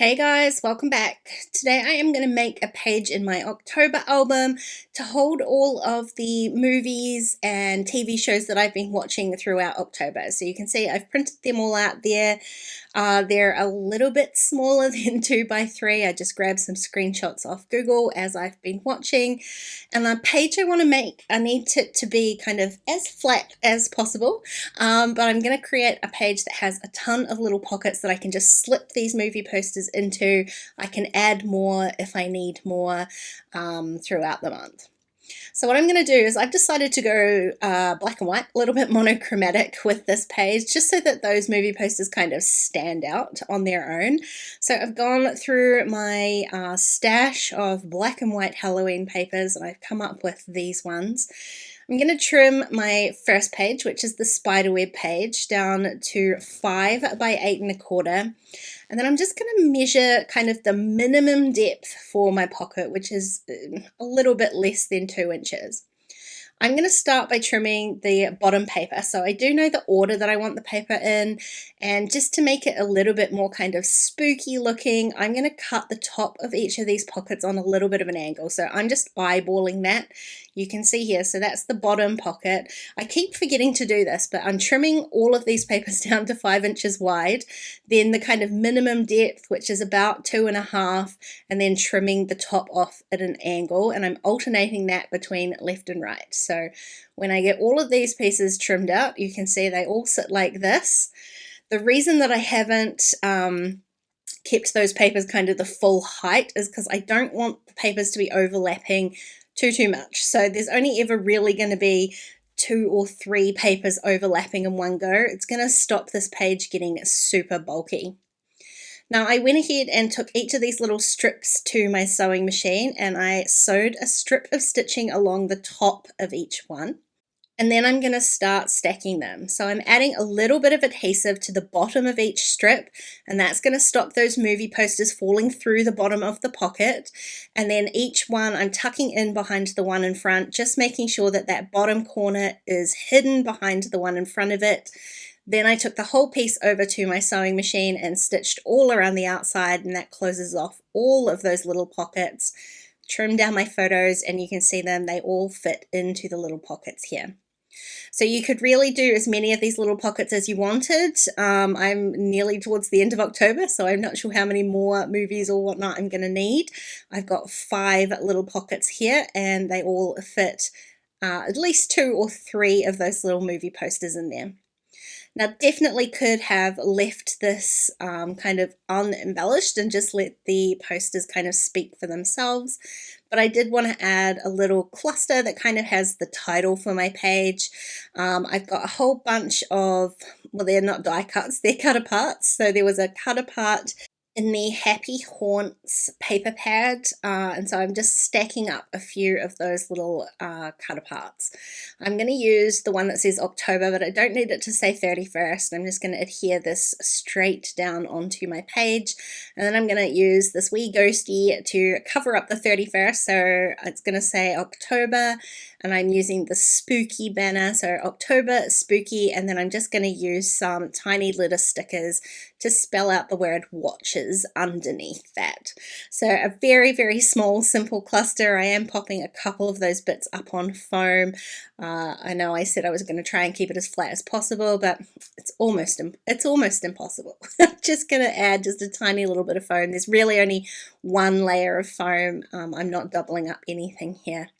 Hey guys, welcome back. Today I am going to make a page in my October album to hold all of the movies and TV shows that I've been watching throughout October. So you can see I've printed them all out there. They're a little bit smaller than 2x3. I just grabbed some screenshots off Google as I've been watching. And the page I want to make, I need it to be kind of as flat as possible. But I'm going to create a page that has a ton of little pockets that I can just slip these movie posters into. I can add more if I need more throughout the month. So what I'm going to do is I've decided to go black and white, a little bit monochromatic with this page, just so that those movie posters kind of stand out on their own. So I've gone through my stash of black and white Halloween papers, and I've come up with these ones. I'm going to trim my first page, which is the spiderweb page, down to 5 by 8 1/4. And then I'm just going to measure kind of the minimum depth for my pocket, which is a little bit less than 2 inches. I'm going to start by trimming the bottom paper. So I do know the order that I want the paper in, and just to make it a little bit more kind of spooky looking, I'm going to cut the top of each of these pockets on a little bit of an angle. So I'm just eyeballing that. You can see here, so that's the bottom pocket. I keep forgetting to do this, but I'm trimming all of these papers down to 5 inches wide, then the kind of minimum depth, which is about 2.5, and then trimming the top off at an angle, and I'm alternating that between left and right. So when I get all of these pieces trimmed out, you can see they all sit like this. The reason that I haven't kept those papers kind of the full height is because I don't want the papers to be overlapping too much. So there's only ever really going to be 2 or 3 papers overlapping in one go. It's going to stop this page getting super bulky. Now I went ahead and took each of these little strips to my sewing machine, and I sewed a strip of stitching along the top of each one. And then I'm going to start stacking them. So I'm adding a little bit of adhesive to the bottom of each strip, and that's going to stop those movie posters falling through the bottom of the pocket. And then each one I'm tucking in behind the one in front, just making sure that that bottom corner is hidden behind the one in front of it. Then I took the whole piece over to my sewing machine and stitched all around the outside, and that closes off all of those little pockets. Trimmed down my photos, and you can see them, they all fit into the little pockets here. So you could really do as many of these little pockets as you wanted. I'm nearly towards the end of October, so I'm not sure how many more movies or whatnot I'm going to need. I've got 5 little pockets here, and they all fit at least 2 or 3 of those little movie posters in there. Now definitely could have left this kind of unembellished and just let the posters kind of speak for themselves, but I did want to add a little cluster that kind of has the title for my page. I've got a whole bunch of, well, they're not die cuts, they're cut aparts. So there was a cut apart in the Happy Haunts paper pad, and so I'm just stacking up a few of those little cut aparts. I'm going to use the one that says October, but I don't need it to say 31st. I'm just going to adhere this straight down onto my page, and then I'm going to use this wee ghosty to cover up the 31st, so it's going to say October, and I'm using the spooky banner, so October spooky, and then I'm just going to use some tiny letter stickers to spell out the word watches underneath that. So a very small simple cluster. I am popping a couple of those bits up on foam. I know I said I was going to try and keep it as flat as possible, but it's almost impossible. I'm just going to add just a tiny little bit of foam. There's really only one layer of foam. I'm not doubling up anything here.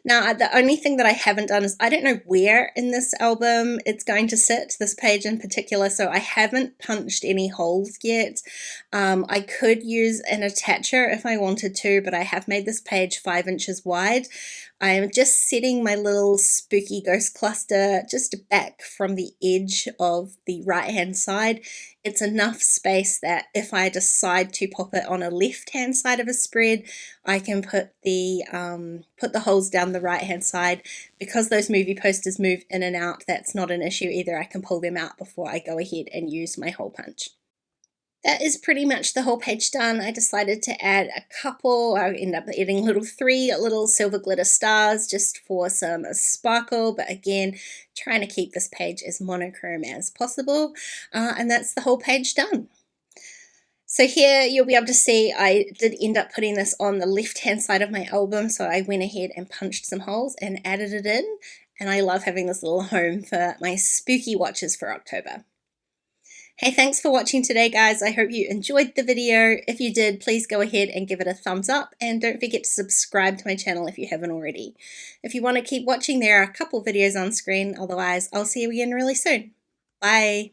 Now, the only thing that I haven't done is I don't know where in this album it's going to sit, this page in particular, so I haven't punched any holes yet. I could use an attacher if I wanted to, but I have made this page 5 inches wide. I'm just setting my little spooky ghost cluster just back from the edge of the right hand side. It's enough space that if I decide to pop it on a left hand side of a spread, I can put the holes down the right hand side. Because those movie posters move in and out, that's not an issue either. I can pull them out before I go ahead and use my hole punch. That is pretty much the whole page done. I decided to add a couple, I ended up adding 3 little silver glitter stars just for some sparkle, but again, trying to keep this page as monochrome as possible. And that's the whole page done. So here you'll be able to see I did end up putting this on the left hand side of my album, so I went ahead and punched some holes and added it in, and I love having this little home for my spooky watches for October. Hey, thanks for watching today, guys. I hope you enjoyed the video. If you did, please go ahead and give it a thumbs up, and don't forget to subscribe to my channel if you haven't already. If you want to keep watching, there are a couple videos on screen. Otherwise, I'll see you again really soon. Bye.